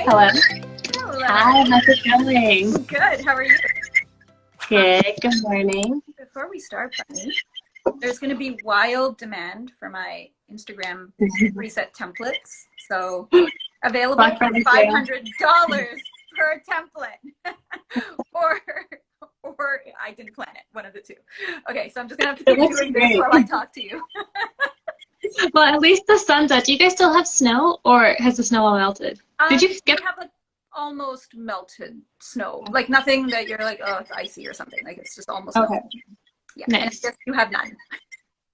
Hello. Hello. Hi, how's it going? Good. How are you? Good. Good morning. Before we start, Bunny, there's going to be wild demand for my Instagram preset templates. So available for $500 per template. or I didn't plan it. One of the two. Okay, so I'm just going to have to keep doing this while I talk to you. Well, at least the sun's out. Do you guys still have snow, or has the snow all melted? Did you get? We have like almost melted snow, like nothing that you're like, oh, it's icy or something. Like it's just almost melted. Yeah. Nice. And you have none.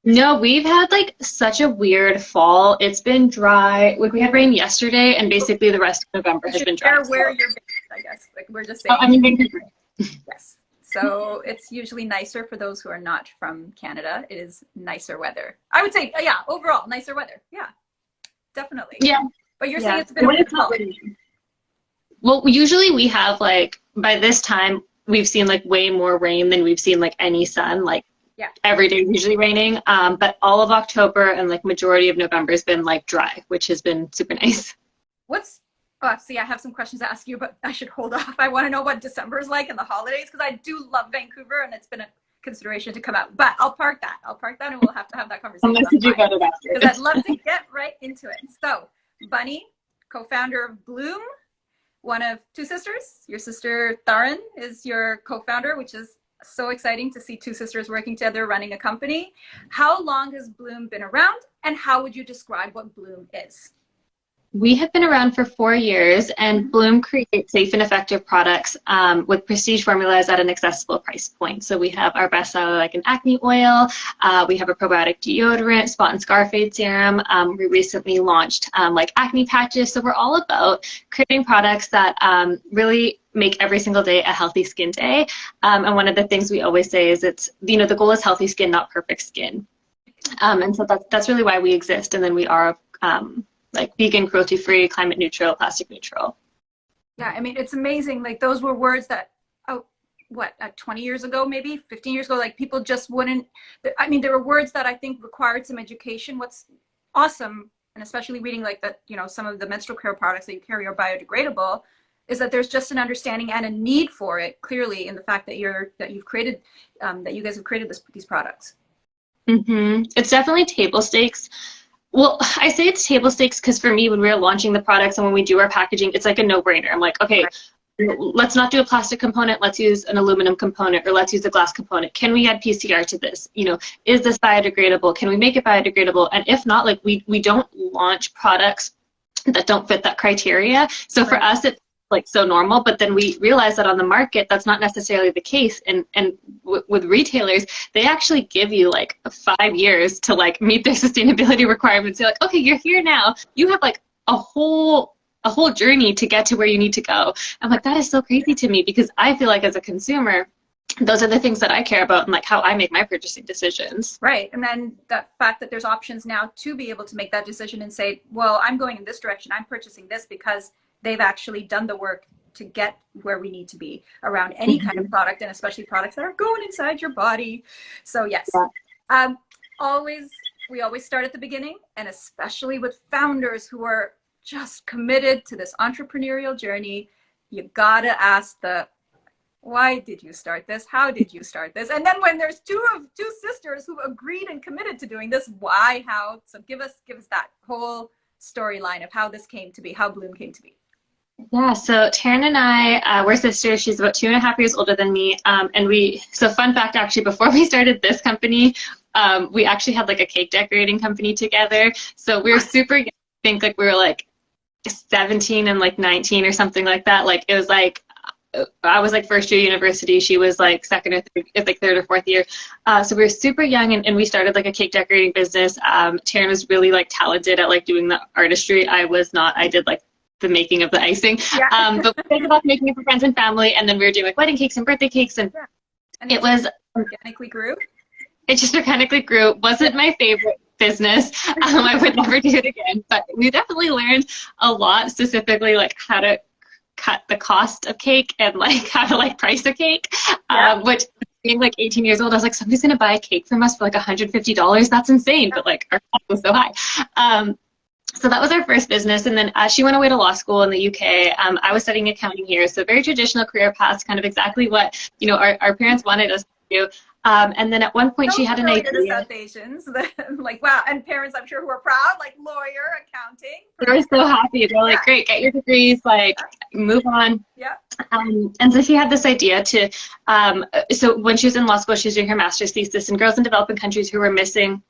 No, we've had like such a weird fall. It's been dry. Like we had rain yesterday, and basically the rest of November has been dry. Where you're based, I guess. Like we're just saying. Oh, I'm in Vancouver. Yes. So it's usually nicer for those who are not from Canada. It is nicer weather. I would say, yeah, overall, nicer weather. Yeah, definitely. Yeah. But you're saying it's been a fall. Well, usually we have like, by this time, we've seen like way more rain than we've seen like any sun. Like every day is usually raining. But all of October and like majority of November has been like dry, which has been super nice. See, I have some questions to ask you, but I should hold off. I want to know what December is like and the holidays, because I do love Vancouver and it's been a consideration to come out. But I'll park that. And we'll have to have that conversation. Because I'd love to get right into it. So, Bunny, co-founder of BLUME, one of two sisters. Your sister Tharan is your co-founder, which is so exciting to see two sisters working together running a company. How long has BLUME been around, and how would you describe what BLUME is? We have been around for 4 years, and BLUME creates safe and effective products with prestige formulas at an accessible price point. So we have our bestseller like an acne oil, we have a probiotic deodorant, spot and scar fade serum. We recently launched like acne patches. So we're all about creating products that really make every single day a healthy skin day. And one of the things we always say is the goal is healthy skin, not perfect skin. And so that's really why we exist. And then we are like vegan, cruelty-free, climate neutral, plastic neutral. Yeah, I mean, it's amazing. Like those were words that, 20 years ago, maybe 15 years ago, like people just wouldn't, I mean, there were words that I think required some education. What's awesome, and especially reading like that, some of the menstrual care products that you carry are biodegradable, is that there's just an understanding and a need for it, clearly, in the fact that you guys have created these products. Mm-hmm. It's definitely table stakes. Well, I say it's table stakes because for me, when we were launching the products and when we do our packaging, it's like a no-brainer. I'm like, okay, let's not do a plastic component. Let's use an aluminum component, or let's use a glass component. Can we add PCR to this? Is this biodegradable? Can we make it biodegradable? And if not, like we don't launch products that don't fit that criteria. So for us, it's like so normal, but then we realize that on the market that's not necessarily the case, and with retailers, they actually give you like 5 years to like meet their sustainability requirements. They're like, okay, you're here now, you have like a whole journey to get to where you need to go. I'm like, that is so crazy to me, because I feel like as a consumer, those are the things that I care about and like how I make my purchasing decisions. Right. And then the fact that there's options now to be able to make that decision and say, well, I'm going in this direction, I'm purchasing this because they've actually done the work to get where we need to be around any kind of product, and especially products that are going inside your body. So yes, we always start at the beginning, and especially with founders who are just committed to this entrepreneurial journey, you gotta ask why did you start this? How did you start this? And then when there's two sisters who agreed and committed to doing this, why, how? So give us that whole storyline of how this came to be, how BLUME came to be. Yeah, so Taryn and I, we're sisters. She's about 2.5 years older than me. So fun fact, actually, before we started this company, we actually had like a cake decorating company together. So we were super young. I think like we were like 17 and like 19 or something like that. Like it was like, I was like first year university. She was like third or fourth year. So we were super young, and we started like a cake decorating business. Taryn was really like talented at like doing the artistry. I was not. I did like the making of the icing. Yeah. But we ended up making it for friends and family, and then we were doing like wedding cakes and birthday cakes, and it was organically grew. It just organically grew. Wasn't my favorite business. I would never do it again, but we definitely learned a lot, specifically like how to cut the cost of cake and like how to like price a cake, which being like 18 years old, I was like, somebody's gonna buy a cake from us for like $150. That's insane. But like our cost was so high. So that was our first business. And then she went away to law school in the UK. I was studying accounting here. So very traditional career paths, kind of exactly what, you know, our parents wanted us to do. And then at one point she had an idea. To South Asians, like, wow. And parents, I'm sure, who are proud, like lawyer, accounting. They were so happy. They're like, great, get your degrees, like move on. Yeah. And so she had this idea to, so when she was in law school, she was doing her master's thesis, and girls in developing countries who were missing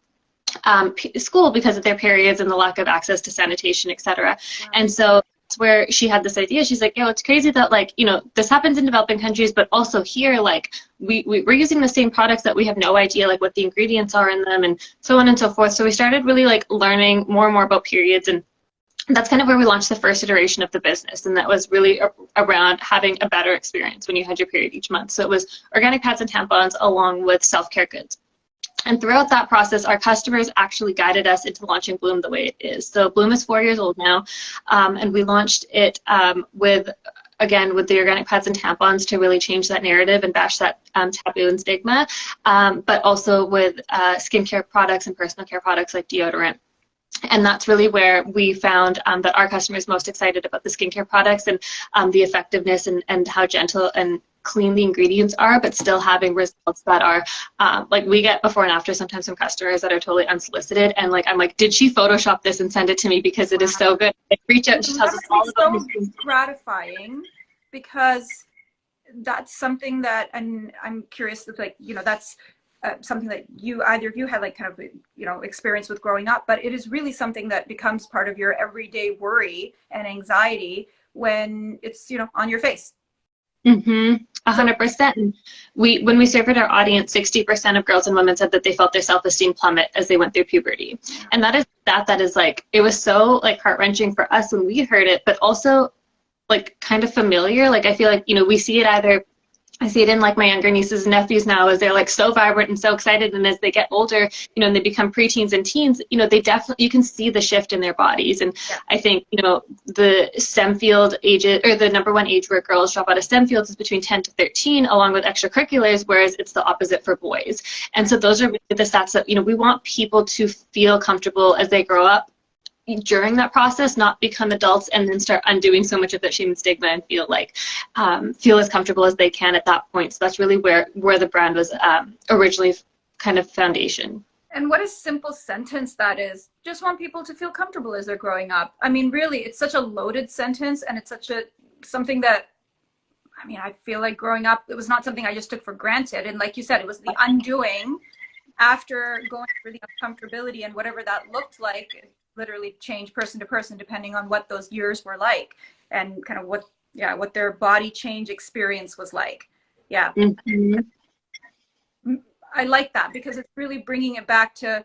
school because of their periods and the lack of access to sanitation, etc. Wow. And so that's where she had this idea. She's like, yo, it's crazy that, like, you know, this happens in developing countries, but also here, like, we're using the same products that we have no idea, like, what the ingredients are in them and so on and so forth. So we started really, like, learning more and more about periods, and that's kind of where we launched the first iteration of the business, and that was really around having a better experience when you had your period each month. So it was organic pads and tampons along with self-care goods. And throughout that process, our customers actually guided us into launching BLUME the way it is. So BLUME is 4 years old now, and we launched it with the organic pads and tampons to really change that narrative and bash that taboo and stigma, but also with skincare products and personal care products like deodorant. And that's really where we found that our customers most excited about the skincare products and the effectiveness and how gentle and clean the ingredients are, but still having results that are like, we get before and after sometimes from customers that are totally unsolicited, and like, I'm like, did she Photoshop this and send it to me because it is so good? Like, reach out, she tells us all about it. So gratifying, because that's something that, and I'm curious if, like, you know, that's something that either of you had, like, kind of, you know, experience with growing up, but it is really something that becomes part of your everyday worry and anxiety when it's, you know, on your face. 100%. When we surveyed our audience, 60% of girls and women said that they felt their self-esteem plummet as they went through puberty. And that is like, it was so, like, heart-wrenching for us when we heard it, but also, like, kind of familiar. Like, I feel like, you know, we see it I see it in, like, my younger nieces and nephews now, as they're, like, so vibrant and so excited, and as they get older, you know, and they become preteens and teens, you know, you can see the shift in their bodies. And I think, you know, the STEM field ages, or the #1 age where girls drop out of STEM fields is between 10 to 13, along with extracurriculars, whereas it's the opposite for boys. And so those are really the stats that, you know, we want people to feel comfortable as they grow up during that process, not become adults and then start undoing so much of that shame and stigma, and feel like feel as comfortable as they can at that point. So that's really where the brand was originally kind of foundation. And what a simple sentence that is. Just want people to feel comfortable as they're growing up. I mean, really, it's such a loaded sentence, and it's such something that, I mean, I feel like growing up, it was not something I just took for granted. And like you said, it was the undoing after going through the uncomfortability, and whatever that looked like, it literally changed person to person depending on what those years were like, and kind of what their body change experience was like. Yeah. I like that, because it's really bringing it back to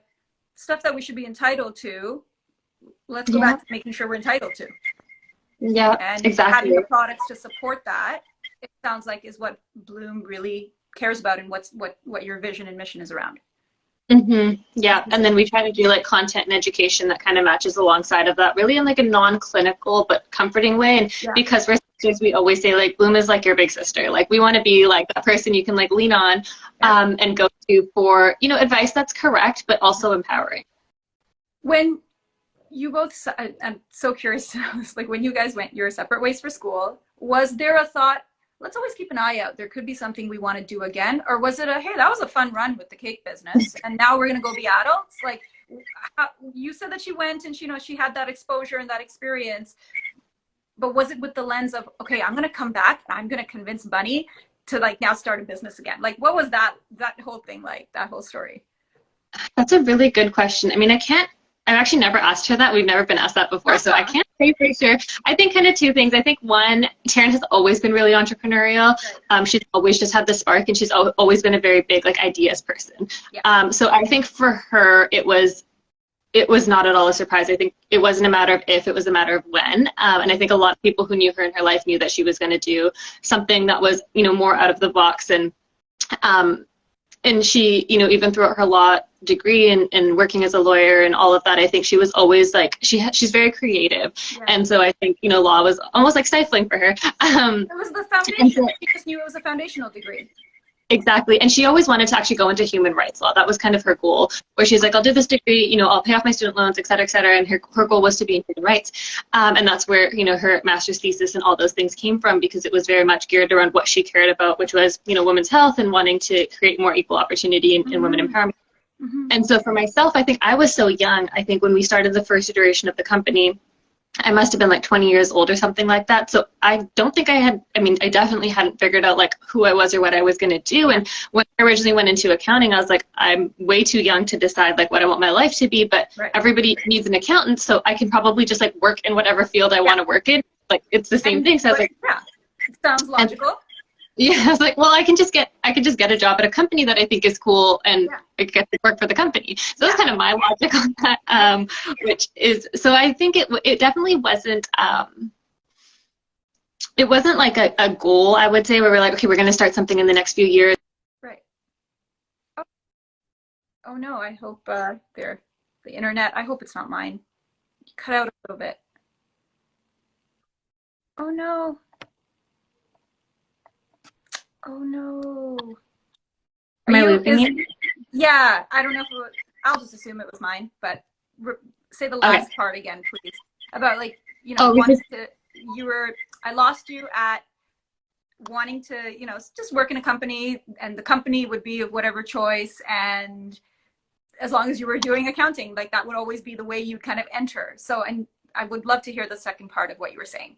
stuff that we should be entitled to. Let's go back to making sure we're entitled to. Yeah, and exactly. Having the products to support that, it sounds like, is what BLUME really cares about, and what your vision and mission is around. Yeah, and then we try to do, like, content and education that kind of matches alongside of that, really in, like, a non-clinical but comforting way. And because we're sisters, we always say, like, BLUME is like your big sister. Like, we want to be like that person you can, like, lean on and go to for, you know, advice that's correct but also empowering. When you both, I'm so curious to know this, like, when you guys went your separate ways for school, was there a thought, let's always keep an eye out, there could be something we want to do again? Or was it hey, that was a fun run with the cake business, and now we're going to go be adults? Like, you said that she went and she had that exposure and that experience, but was it with the lens of, okay, I'm going to come back and I'm going to convince Bunny to, like, now start a business again? Like, what was that whole thing like, that whole story? That's a really good question. I mean, I've actually never asked her that. We've never been asked that before, so I can't say for sure. I think kind of two things. I think one, Taryn has always been really entrepreneurial. She's always just had the spark, and she's always been a very big, like, ideas person. So I think for her, it was not at all a surprise. I think it wasn't a matter of if, it was a matter of when. And I think a lot of people who knew her in her life knew that she was going to do something that was, you know, more out of the box. And she, you know, even throughout her law degree and working as a lawyer and all of that, I think she was always, like, she's very creative. And so I think, you know, law was almost like stifling for her. It was the foundation. She just knew it was a foundational degree. Exactly. And she always wanted to actually go into human rights law. That was kind of her goal, where she's like, I'll do this degree, you know, I'll pay off my student loans, et cetera, et cetera. And her goal was to be in human rights. And that's where, you know, her master's thesis and all those things came from, because it was very much geared around what she cared about, which was, you know, women's health and wanting to create more equal opportunity in women empowerment. And so for myself, I think I was so young. I think when we started the first iteration of the company, I must have been like 20 years old or something like that. So I don't think I definitely hadn't figured out like who I was or what I was going to do. And when I originally went into accounting, I was like, I'm way too young to decide like what I want my life to be, but everybody needs an accountant. So I can probably just like work in whatever field I want to work in. Like it's the same thing. So I was like, yeah, it sounds logical. Yeah, I was like, well, I can just get a job at a company that I think is cool, and I get to work for the company. So that's kind of my logic on that. Which is, so I think it definitely wasn't it wasn't like a goal, I would say, where we're like, okay, we're going to start something in the next few years. Right. Oh no, I hope the internet. I hope it's not mine. Cut out a little bit. Oh no. Oh no. Am I losing you? Yeah, I don't know if I'll just assume it was mine, but say the last part again, please. About like, you know, I lost you at wanting to, you know, just work in a company, and the company would be of whatever choice, and as long as you were doing accounting, like that would always be the way you kind of enter. So, and I would love to hear the second part of what you were saying.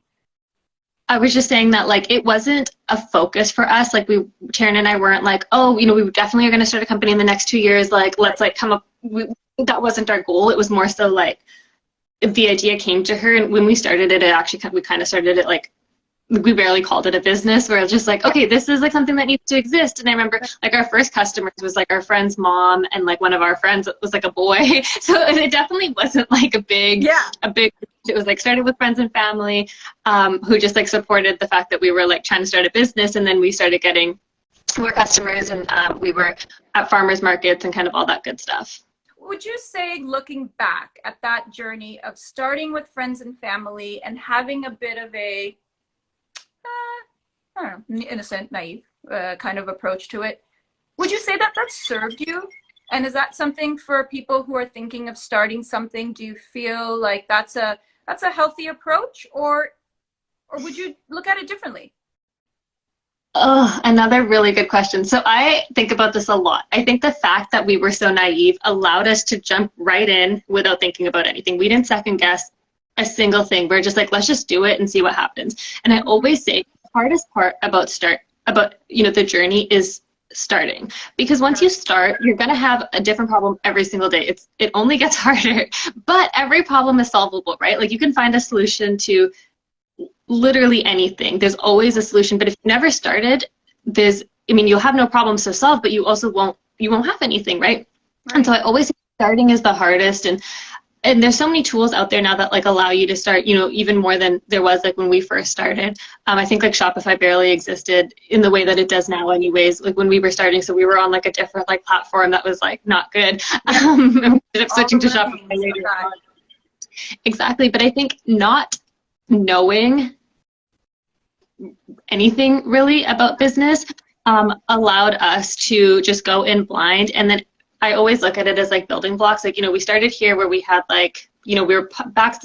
I was just saying that, like, it wasn't a focus for us. Like, Taryn and I weren't like, oh, you know, we definitely are going to start a company in the next 2 years. Like, let's like come up. That wasn't our goal. It was more so like the idea came to her, and when we started it, we kind of started it like, we barely called it a business. We're just like, okay, this is like something that needs to exist. And I remember like our first customers was like our friend's mom, and like one of our friends was like a boy. So it definitely wasn't like a big, it was like started with friends and family who just like supported the fact that we were like trying to start a business. And then we started getting more customers, and we were at farmers markets and kind of all that good stuff. Would you say, looking back at that journey of starting with friends and family and having a bit of a I don't know, innocent, naive kind of approach to it, would you say that served you? And is that something for people who are thinking of starting something? Do you feel like that's a healthy approach, or would you look at it differently? Oh, another really good question. So I think about this a lot. I think the fact that we were so naive allowed us to jump right in without thinking about anything. We didn't second guess a single thing. We're just like, let's just do it and see what happens. And I always say the hardest part about you know, the journey is starting, because once you start, you're going to have a different problem every single day. It only gets harder, but every problem is solvable, right? Like you can find a solution to literally anything. There's always a solution. But if you never started, you'll have no problems to solve, but you also won't have anything, right? And so I always say starting is the hardest. And there's so many tools out there now that like allow you to start, you know, even more than there was like when we first started. I think like Shopify barely existed in the way that it does now anyways, like when we were starting. So we were on like a different like platform that was like not good. And we ended up switching to Shopify later on. Exactly. But I think not knowing anything really about business allowed us to just go in blind. And then I always look at it as like building blocks. Like, you know, we started here where we had like, you know, we were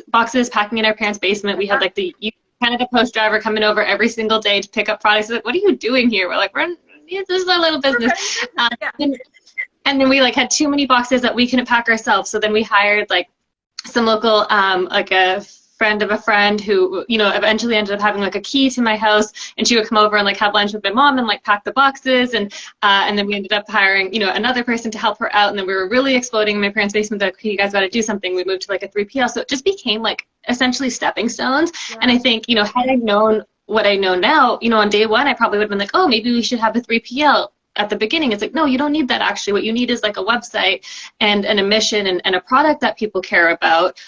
boxes packing in our parents' basement. We had like the Canada Post driver coming over every single day to pick up products. Like, what are you doing here? We're like, this is our little business. And then we like had too many boxes that we couldn't pack ourselves. So then we hired like some local, like a friend of a friend who, you know, eventually ended up having like a key to my house, and she would come over and like have lunch with my mom and like pack the boxes, and then we ended up hiring, you know, another person to help her out, and then we were really exploding in my parents' basement. Like, okay, you guys got to do something. We moved to like a 3PL, so it just became like essentially stepping stones. And I think, you know, had I known what I know now, you know, on day one I probably would have been like, oh, maybe we should have a 3PL. At the beginning, it's like, no, you don't need that actually. What you need is like a website and a mission and a product that people care about.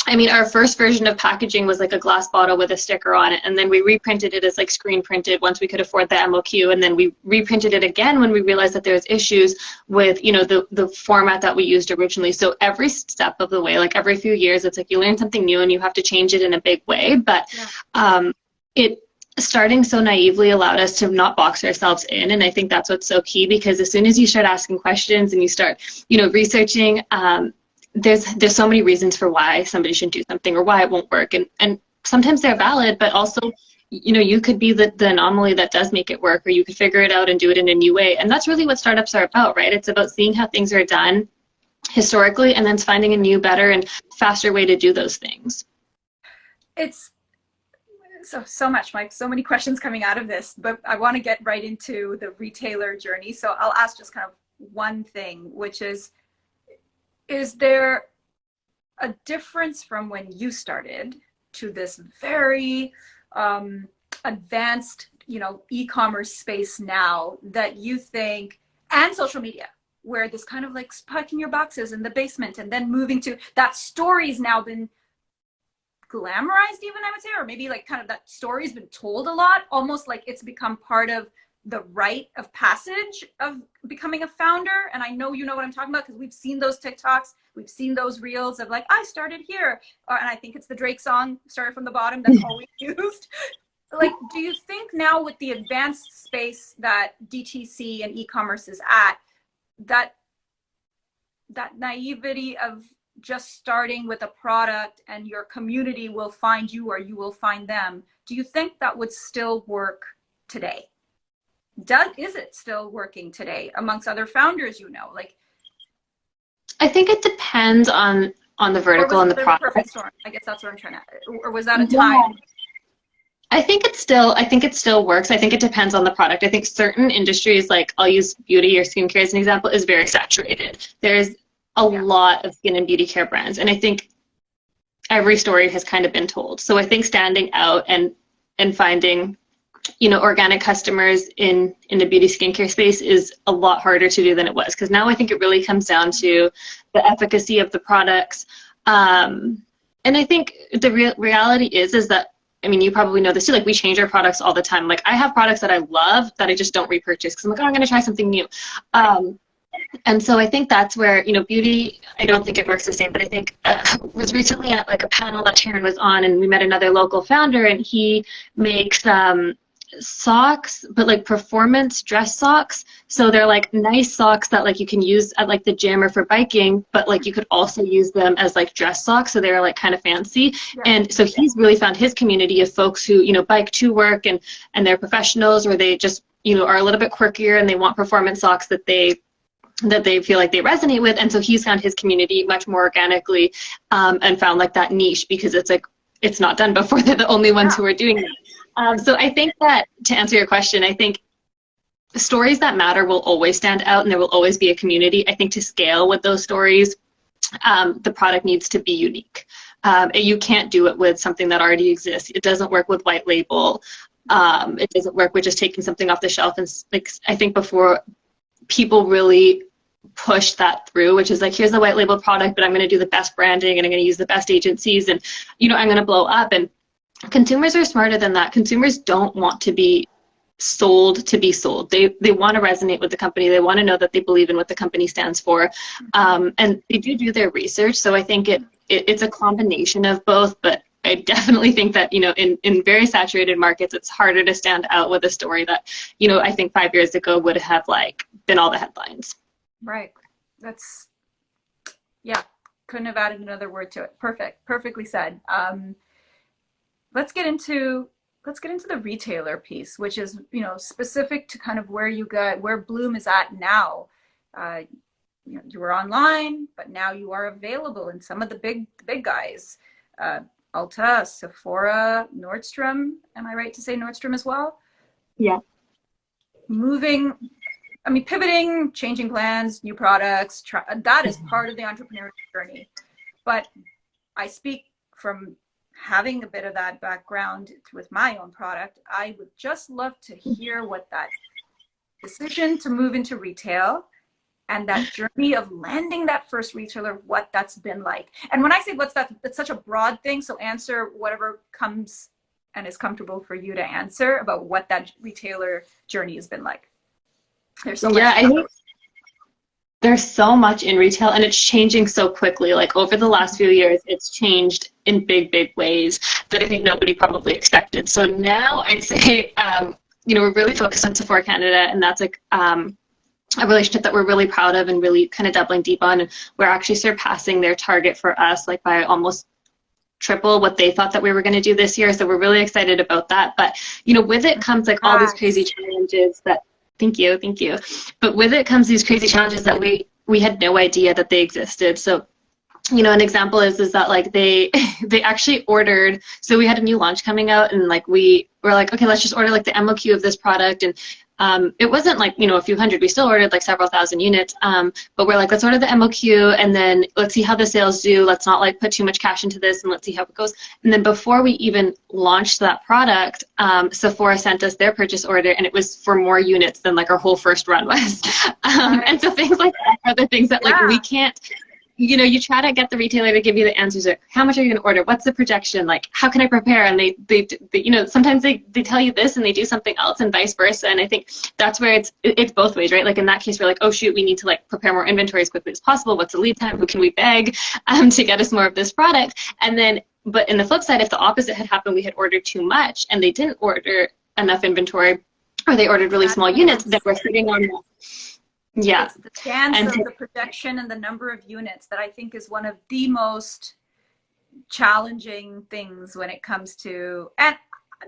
I mean, our first version of packaging was like a glass bottle with a sticker on it, and then we reprinted it as like screen printed once we could afford the MOQ, and then we reprinted it again when we realized that there was issues with, you know, the format that we used originally. So every step of the way, like every few years, it's like you learn something new and you have to change it in a big way. But starting so naively allowed us to not box ourselves in. And I think that's what's so key, because as soon as you start asking questions and you start, researching, there's so many reasons for why somebody shouldn't do something or why it won't work. And sometimes they're valid, but also, you could be the anomaly that does make it work, or you could figure it out and do it in a new way. And that's really what startups are about, right? It's about seeing how things are done historically and then finding a new, better, and faster way to do those things. It's so much, Mike. So many questions coming out of this, but I want to get right into the retailer journey. So I'll ask just kind of one thing, which is there a difference from when you started to this very advanced, e-commerce space now that you think, and social media, where this kind of like packing your boxes in the basement and then moving to that story's now been glamorized, even, I would say, or maybe like kind of that story's been told a lot, almost like it's become part of the rite of passage of becoming a founder. And I know you know what I'm talking about, because we've seen those TikToks, we've seen those reels of like, I started here, and I think it's the Drake song, started from the bottom, that's always used. Like, do you think now with the advanced space that DTC and e-commerce is at, that naivety of just starting with a product and your community will find you or you will find them, do you think that would still work today? Is it still working today amongst other founders, like? I think it depends on the vertical and the product. I guess that's what I'm trying to, or was that a time? I think it still works. I think it depends on the product. I think certain industries, like I'll use beauty or skincare as an example, is very saturated. There's a lot of skin and beauty care brands, and I think every story has kind of been told. So I think standing out and finding, organic customers in the beauty skincare space is a lot harder to do than it was, because now I think it really comes down to the efficacy of the products. And I think the reality is that, you probably know this too, like we change our products all the time. Like I have products that I love that I just don't repurchase because I'm like, oh, I'm going to try something new. And so I think that's where, beauty, I don't think it works the same, but I think was recently at like a panel that Sharon was on, and we met another local founder, and he makes socks, but like performance dress socks. So they're like nice socks that like you can use at like the gym or for biking, but like you could also use them as like dress socks. So they're like kind of fancy. Yeah. And so he's really found his community of folks who, bike to work and they're professionals, or they just, are a little bit quirkier and they want performance socks that they feel like they resonate with. And so he's found his community much more organically, and found like that niche, because it's like, it's not done before. They're the only ones who are doing that. So I think that, to answer your question, I think stories that matter will always stand out, and there will always be a community. I think to scale with those stories, the product needs to be unique. You can't do it with something that already exists. It doesn't work with white label. It doesn't work with just taking something off the shelf. And like, I think before people really push that through, which is like, here's the white label product, but I'm going to do the best branding and I'm going to use the best agencies, and I'm going to blow up. And consumers are smarter than that. Consumers don't want to be sold to be sold. They want to resonate with the company. They want to know that they believe in what the company stands for, and they do their research. So I think it's a combination of both, but I definitely think that, in very saturated markets, it's harder to stand out with a story that, I think 5 years ago would have like been all the headlines. Right. That's, couldn't have added another word to it. Perfectly said. Let's get into the retailer piece, which is, specific to kind of where BLUME is at now. You were online, but now you are available in some of the big guys. Ulta, Sephora, Nordstrom. Am I right to say Nordstrom as well? Yeah. Pivoting, changing plans, new products, that is part of the entrepreneurial journey. But I speak from having a bit of that background with my own product. I would just love to hear what that decision to move into retail and that journey of landing that first retailer, what that's been like. And when I say what's that, it's such a broad thing. So answer whatever comes and is comfortable for you to answer about what that retailer journey has been like. There's so much. there's so much in retail and it's changing so quickly. Like over the last few years, it's changed in big, big ways that I think nobody probably expected. So now I'd say, you know, we're really focused on Sephora Canada, and that's like a relationship that we're really proud of and really kind of doubling deep on. And we're actually surpassing their target for us, like by almost triple what they thought that we were going to do this year. So we're really excited about that. But, you know, with it comes like all these crazy challenges that, thank you. But with it comes these crazy challenges that we had no idea that they existed. So, you know, an example is that like they actually ordered, so we had a new launch coming out, and like we were like, okay, let's just order like the MOQ of this product. And it wasn't like, you know, a few hundred, we still ordered like several thousand units, but we're like, let's order the MOQ and then let's see how the sales do. Let's not like put too much cash into this, and let's see how it goes. And then before we even launched that product, Sephora sent us their purchase order, and it was for more units than like our whole first run was. And so things like that are the things that like we can't, you know, you try to get the retailer to give you the answers like, how much are you going to order? What's the projection? Like, how can I prepare? And they you know, sometimes they tell you this and they do something else, and vice versa. And I think that's where it's both ways, right? Like in that case, we're like, oh shoot, we need to like prepare more inventory as quickly as possible. What's the lead time? Who can we beg to get us more of this product? And then, but in the flip side, if the opposite had happened, we had ordered too much and they didn't order enough inventory, or they ordered really small units, then we're sitting on that. Yeah. It's the chance of the projection and the number of units that I think is one of the most challenging things when it comes to, and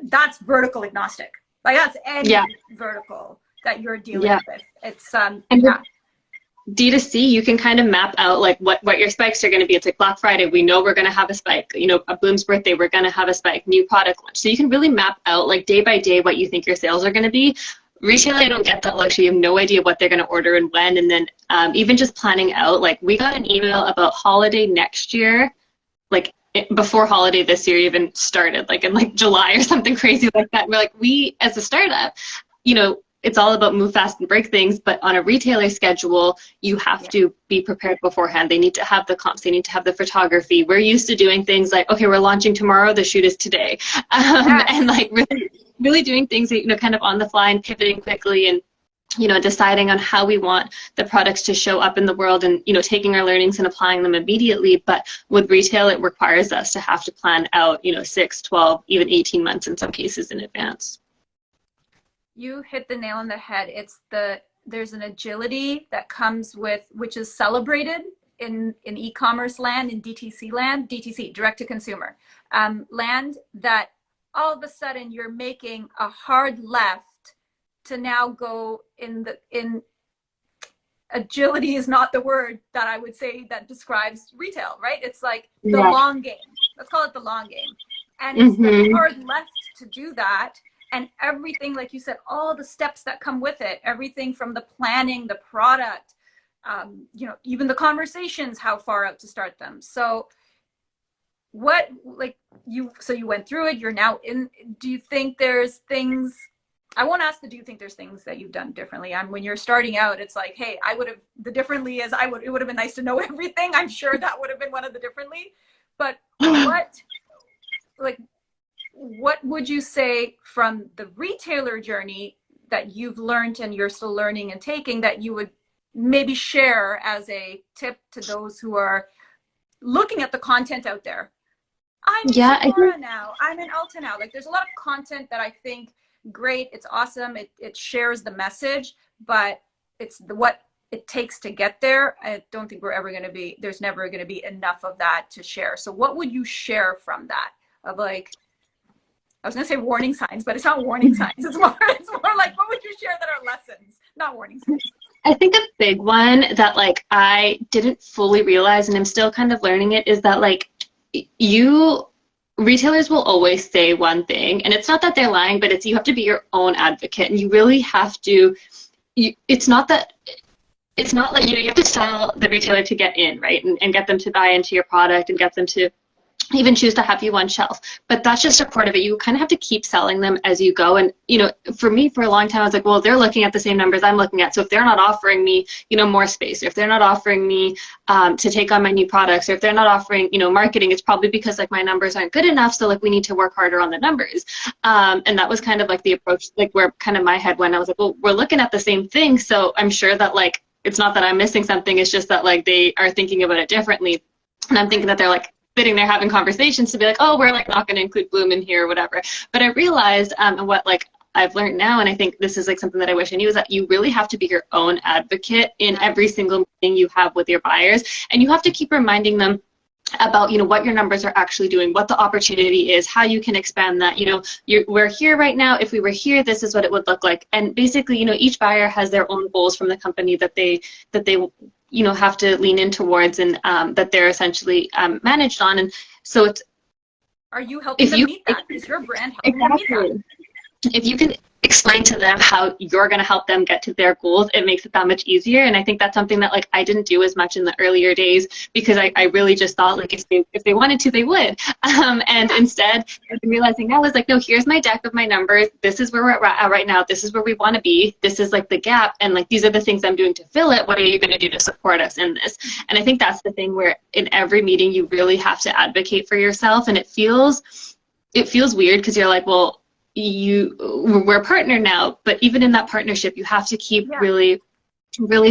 that's vertical agnostic. Like that's any vertical that you're dealing with. It's D2C, you can kind of map out like what your spikes are going to be. It's like Black Friday, we know we're going to have a spike. You know, a BLUME's birthday, we're going to have a spike. New product launch. So you can really map out like day by day what you think your sales are going to be. Retail, I don't get that luxury. You have no idea what they're going to order and when. And then even just planning out, like we got an email about holiday next year, like before holiday this year even started, like in like July or something crazy like that. And we're like, we as a startup, you know, it's all about move fast and break things, but on a retailer schedule, you have to be prepared beforehand. They need to have the comps, they need to have the photography. We're used to doing things like, okay, we're launching tomorrow, the shoot is today. And like really doing things, you know, kind of on the fly and pivoting quickly, and, you know, deciding on how we want the products to show up in the world, and, you know, taking our learnings and applying them immediately. But with retail, it requires us to have to plan out, you know, 6, 12, even 18 months in some cases in advance. You hit the nail on the head. There's an agility that comes with, which is celebrated in e-commerce land, in DTC land, DTC, direct to consumer land, that all of a sudden you're making a hard left to now go in agility is not the word that I would say that describes retail, right? It's like the long game. Let's call it the long game. And it's the hard left to do that. And everything, like you said, all the steps that come with it, everything from the planning, the product, you know, even the conversations, how far out to start them. So what, like you went through it, you're now in, do you think there's things, I won't ask do you think there's things that you've done differently? When you're starting out, it's like, hey, the differently is it would have been nice to know everything. I'm sure that would have been one of the differently, but what would you say from the retailer journey that you've learned and you're still learning and taking that you would maybe share as a tip to those who are looking at the content out there? I'm in Sephora now. I'm in Ulta now. Like there's a lot of content that I think great. It's awesome. It shares the message, but it's what it takes to get there. I don't think there's never going to be enough of that to share. So what would you share from that of like, I was going to say warning signs, but it's not warning signs. It's more like, what would you share that are lessons, not warning signs? I think a big one that like I didn't fully realize, and I'm still kind of learning it, is that like retailers will always say one thing, and it's not that they're lying, but it's you have to be your own advocate, and you really have to. It's not like you have to sell the retailer to get in, right, and get them to buy into your product and get them to even choose to have you on shelf. But that's just a part of it. You kind of have to keep selling them as you go. And, you know, for me, for a long time, I was like, well, they're looking at the same numbers I'm looking at. So if they're not offering me, you know, more space, or if they're not offering me to take on my new products, or if they're not offering, you know, marketing, it's probably because like my numbers aren't good enough. So like we need to work harder on the numbers. And that was kind of like the approach, like where kind of my head went. I was like, well, we're looking at the same thing. So I'm sure that like it's not that I'm missing something, it's just that like they are thinking about it differently. And I'm thinking that they're like sitting there having conversations to be like, oh, we're like not going to include BLUME in here or whatever. But I realized, and what like I've learned now, and I think this is like something that I wish I knew, is that you really have to be your own advocate in every single meeting you have with your buyers. And you have to keep reminding them about, you know, what your numbers are actually doing, what the opportunity is, how you can expand that. You know, we're here right now. If we were here, this is what it would look like. And basically, you know, each buyer has their own goals from the company that they you know, have to lean in towards, and that they're essentially managed on. And so it's, are you helping them meet that? Is your brand helping them meet that? If you can explain to them how you're going to help them get to their goals, it makes it that much easier. And I think that's something that like I didn't do as much in the earlier days, because I really just thought like if they wanted to, they would. And instead, I've been realizing now is like, no, here's my deck of my numbers. This is where we're at right now. This is where we want to be. This is like the gap. And like, these are the things I'm doing to fill it. What are you going to do to support us in this? And I think that's the thing where in every meeting, you really have to advocate for yourself. And it feels weird because you're like, well, we're a partner now, but even in that partnership, you have to keep really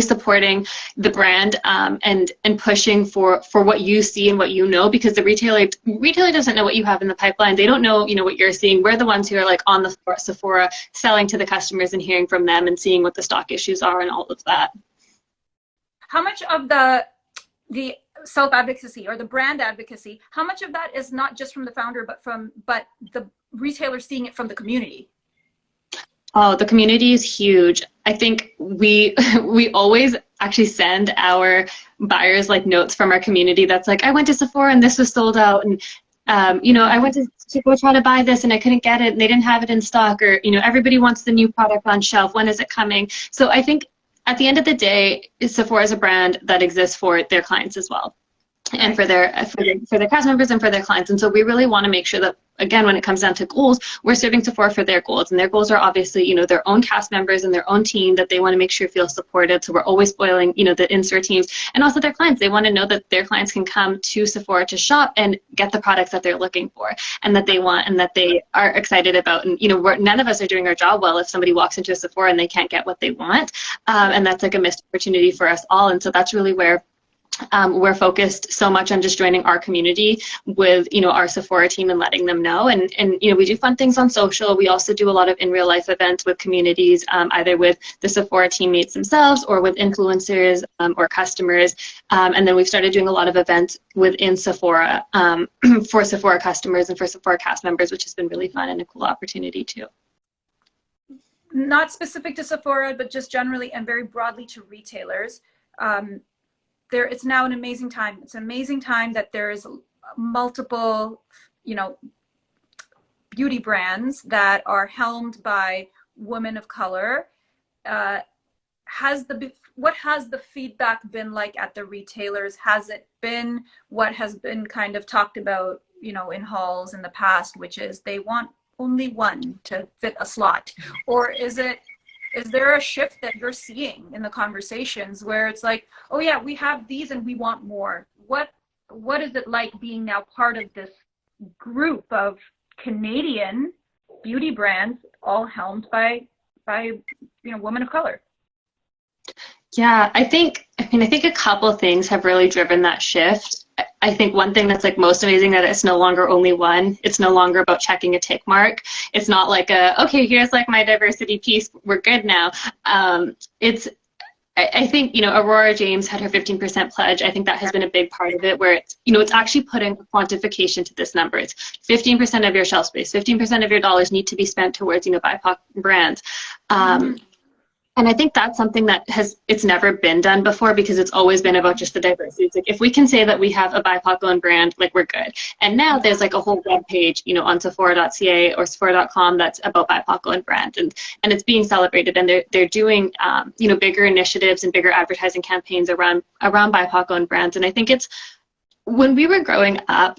supporting the brand, and pushing for what you see and what you know, because the retailer doesn't know what you have in the pipeline. They don't know, you know, what you're seeing. We're the ones who are like on the floor at Sephora, selling to the customers and hearing from them and seeing what the stock issues are and all of that. How much of the self-advocacy or the brand advocacy, how much of that is not just from the founder, but the retailer seeing it from the community? Oh, the community is huge. I think we always actually send our buyers like notes from our community that's like, I went to Sephora and this was sold out, and you know, I went to go try to buy this and I couldn't get it and they didn't have it in stock, or you know, everybody wants the new product on shelf. When is it coming? So I think at the end of the day, Sephora is a brand that exists for their clients as well, and for their cast members and for their clients. And so we really want to make sure that, again, when it comes down to goals, we're serving Sephora for their goals. And their goals are obviously, you know, their own cast members and their own team that they want to make sure feel supported. So we're always spoiling, you know, the in-store teams, and also their clients. They want to know that their clients can come to Sephora to shop and get the products that they're looking for and that they want and that they are excited about. And, you know, none of us are doing our job well if somebody walks into a Sephora and they can't get what they want. And that's like a missed opportunity for us all. And so that's really where we're focused so much on just joining our community with, you know, our Sephora team and letting them know. And you know, we do fun things on social. We also do a lot of in real life events with communities, either with the Sephora teammates themselves or with influencers or customers. And then we've started doing a lot of events within Sephora for Sephora customers and for Sephora cast members, which has been really fun and a cool opportunity too. Not specific to Sephora, but just generally and very broadly to retailers. It's now an amazing time. It's an amazing time that there's multiple, you know, beauty brands that are helmed by women of color. What has the feedback been like at the retailers? Has it been what has been kind of talked about, you know, in halls in the past, which is they want only one to fit a slot? Or is there a shift that you're seeing in the conversations where it's like, oh yeah, we have these and we want more? What is it like being now part of this group of Canadian beauty brands, all helmed by you know, women of color? Yeah, I think a couple of things have really driven that shift. I think one thing that's like most amazing that it's no longer only one. It's no longer about checking a tick mark. It's not like okay, here's like my diversity piece, we're good now. I think, you know, Aurora James had her 15% pledge. I think that has been a big part of it, where it's, you know, it's actually putting quantification to this number. It's 15% of your shelf space, 15% of your dollars need to be spent towards, you know, BIPOC brands. And I think that's something that it's never been done before, because it's always been about just the diversity. It's like, if we can say that we have a BIPOC-owned brand, like, we're good. And now there's like a whole web page, you know, on Sephora.ca or Sephora.com that's about BIPOC-owned brand, and it's being celebrated, and they're doing, you know, bigger initiatives and bigger advertising campaigns around BIPOC-owned brands. And I think it's, when we were growing up,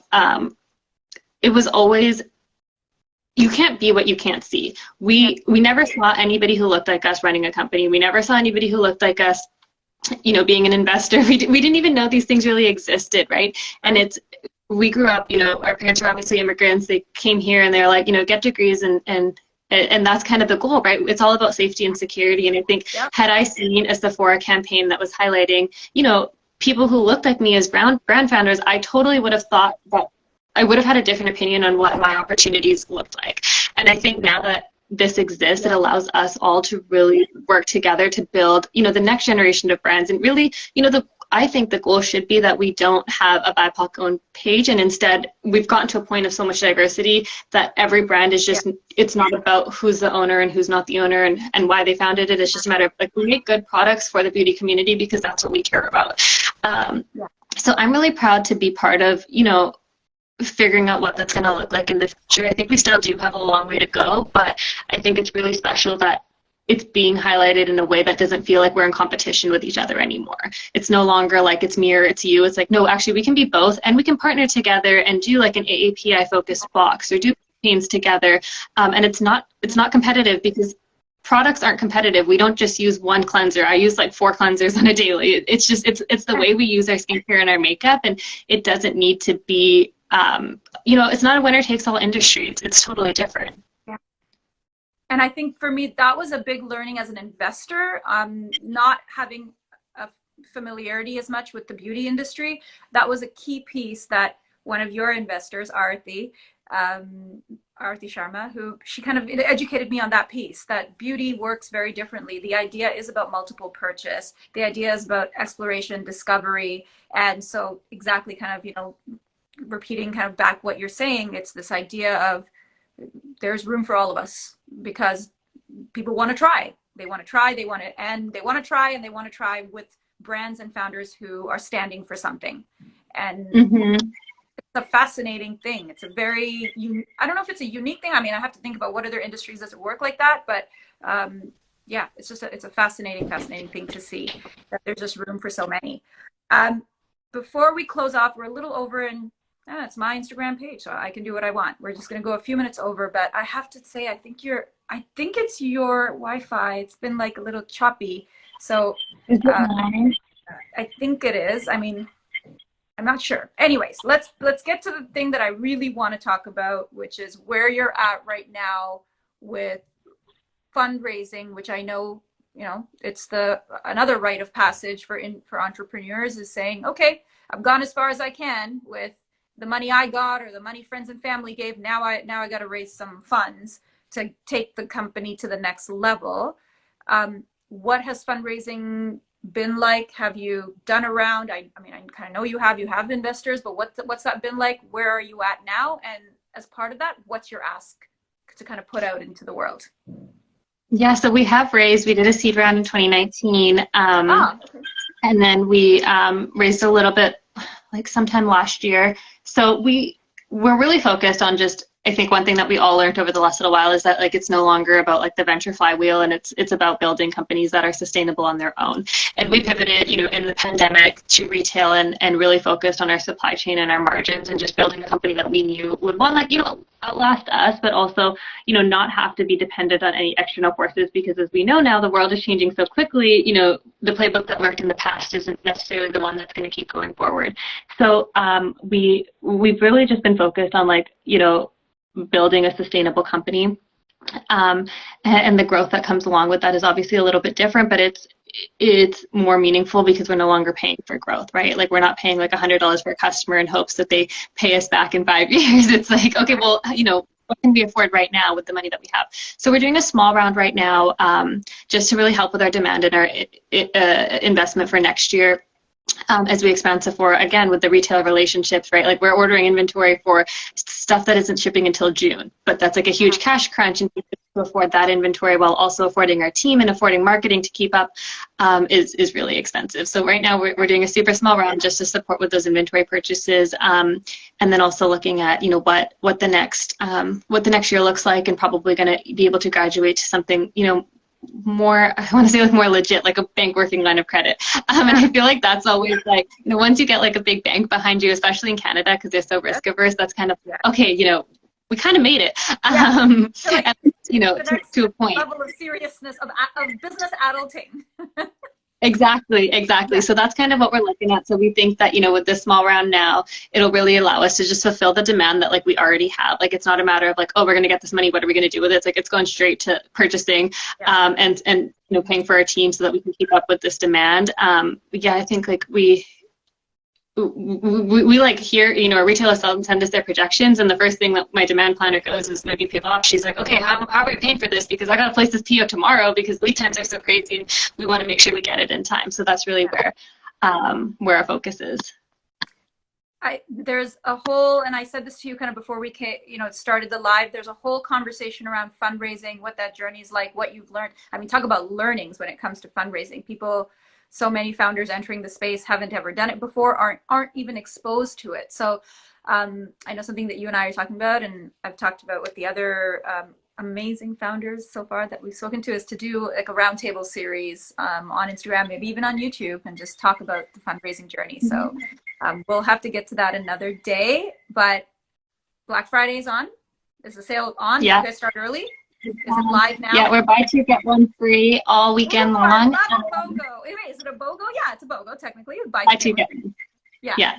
it was always, you can't be what you can't see. We never saw anybody who looked like us running a company. We never saw anybody who looked like us, you know, being an investor. We didn't even know these things really existed, right? And we grew up, you know, our parents were obviously immigrants. They came here and they're like, you know, get degrees and And that's kind of the goal, right? It's all about safety and security. And I think had I seen a Sephora campaign that was highlighting, you know, people who looked like me as brand founders, I totally would have thought that I would have had a different opinion on what my opportunities looked like. And I think now that this exists, it allows us all to really work together to build, you know, the next generation of brands. And really, you know, I think the goal should be that we don't have a BIPOC-owned page, and instead we've gotten to a point of so much diversity that every brand is just, it's not about who's the owner and who's not the owner and why they founded it. It's just a matter of, like, we make good products for the beauty community because that's what we care about. So I'm really proud to be part of, you know, figuring out what that's going to look like in the future. I think we still do have a long way to go, but I think it's really special that it's being highlighted in a way that doesn't feel like we're in competition with each other anymore. It's no longer like it's me or it's you. It's like, no, actually we can be both, and we can partner together and do like an AAPI focused box or do campaigns together. And it's not competitive because products aren't competitive. We don't just use one cleanser. I use like 4 cleansers on a daily. It's just, it's the way we use our skincare and our makeup, and it doesn't need to be, you know, it's not a winner takes all industry. It's totally different. And I think for me, that was a big learning as an investor, not having a familiarity as much with the beauty industry. That was a key piece that one of your investors, Aarti Sharma, who she kind of educated me on that piece, that beauty works very differently. The idea is about multiple purchase. The idea is about exploration, discovery. And so exactly kind of, you know, repeating kind of back what you're saying, it's this idea of there's room for all of us because people want to try. They want to try, they want to try with brands and founders who are standing for something. And it's a fascinating thing. It's a very, I don't know if it's a unique thing. I mean, I have to think about what other industries does it work like that, but yeah, it's just it's a fascinating thing to see that there's just room for so many. Before we close off, we're a little over in it's my Instagram page, so I can do what I want. We're just going to go a few minutes over, but I have to say, I think it's your Wi-Fi. It's been like a little choppy. So I think it is. I mean, I'm not sure. Anyways, let's get to the thing that I really want to talk about, which is where you're at right now with fundraising, which I know, you know, it's another rite of passage for entrepreneurs is saying, okay, I've gone as far as I can with the money I got or the money friends and family gave. Now I got to raise some funds to take the company to the next level. What has fundraising been like? Have you done a round? I mean, I kind of know you have investors, but what's that been like? Where are you at now? And as part of that, what's your ask to kind of put out into the world? Yeah, so we did a seed round in 2019. Okay. And then we raised a little bit like sometime last year. So we're really focused on just, I think one thing that we all learned over the last little while is that like it's no longer about like the venture flywheel, and it's about building companies that are sustainable on their own. And we pivoted, you know, in the pandemic to retail and really focused on our supply chain and our margins and just building a company that we knew would want, like, you know, outlast us, but also, you know, not have to be dependent on any external forces, because as we know now, the world is changing so quickly. You know, the playbook that worked in the past isn't necessarily the one that's going to keep going forward. So we've really just been focused on, like, you know, building a sustainable company. And the growth that comes along with that is obviously a little bit different, but it's more meaningful because we're no longer paying for growth, right? Like, we're not paying like $100 for a customer in hopes that they pay us back in 5 years. It's like, okay, well, you know, what can we afford right now with the money that we have? So we're doing a small round right now, just to really help with our demand and our investment for next year. As we expand Sephora, again, with the retail relationships, right? Like, we're ordering inventory for stuff that isn't shipping until June, but that's like a huge cash crunch, and to afford that inventory while also affording our team and affording marketing to keep up is really expensive. So right now we're doing a super small round just to support with those inventory purchases, and then also looking at, you know, what the next year looks like, and probably going to be able to graduate to something, you know, more, I want to say, like, more legit, like a bank working line of credit. And I feel like that's always, like, you know, once you get like a big bank behind you, especially in Canada because they're so risk averse, that's kind of okay, you know, we kind of made it. So, like, you know, to a point. Level of seriousness of business adulting. Exactly, exactly. Yeah. So that's kind of what we're looking at. So we think that, with this small round now, it'll really allow us to just fulfill the demand that like we already have. Like it's not a matter of like, oh, we're going to get this money. What are we going to do with it? It's like it's going straight to purchasing, Yeah. and paying for our team so that we can keep up with this demand. Yeah, I think like we like hear, a retailer send us their projections, and the first thing that my demand planner goes is maybe people off. She's like, okay, how are we paying for this? Because I got to place this PO tomorrow because lead times are so crazy. And we want to make sure we get it in time. So that's really where our focus is. There's a whole, and I said this to you kind of before we started the live, there's a whole conversation around fundraising, what that journey is like, what you've learned. I mean, talk about learnings when it comes to fundraising. So many founders entering the space haven't ever done it before, aren't even exposed to it. So I know something that you and I are talking about, and I've talked about with the other amazing founders so far that we've spoken to, is to do like a roundtable series on Instagram, maybe even on YouTube, and just talk about the fundraising journey. So we'll have to get to that another day. But Black Friday is on. Is the sale on? Yeah. You guys start early? Is it live now? Yeah, we're buy two, get one free all weekend long. I love a BOGO. Wait, is it a BOGO? Yeah, it's a BOGO technically. Buy two, get one. Yeah. Yeah.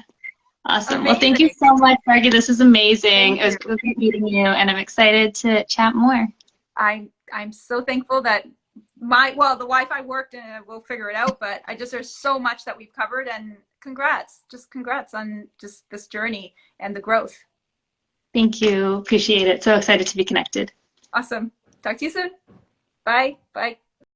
Awesome. Amazing. Well, thank you so much, Bhargavi. This is amazing. Thank It was great meeting you, and I'm excited to chat more. I'm so thankful that the Wi-Fi worked, and we'll figure it out. But there's so much that we've covered, and congrats on just this journey and the growth. Thank you. Appreciate it. So excited to be connected. Awesome. Talk to you soon. Bye. Bye.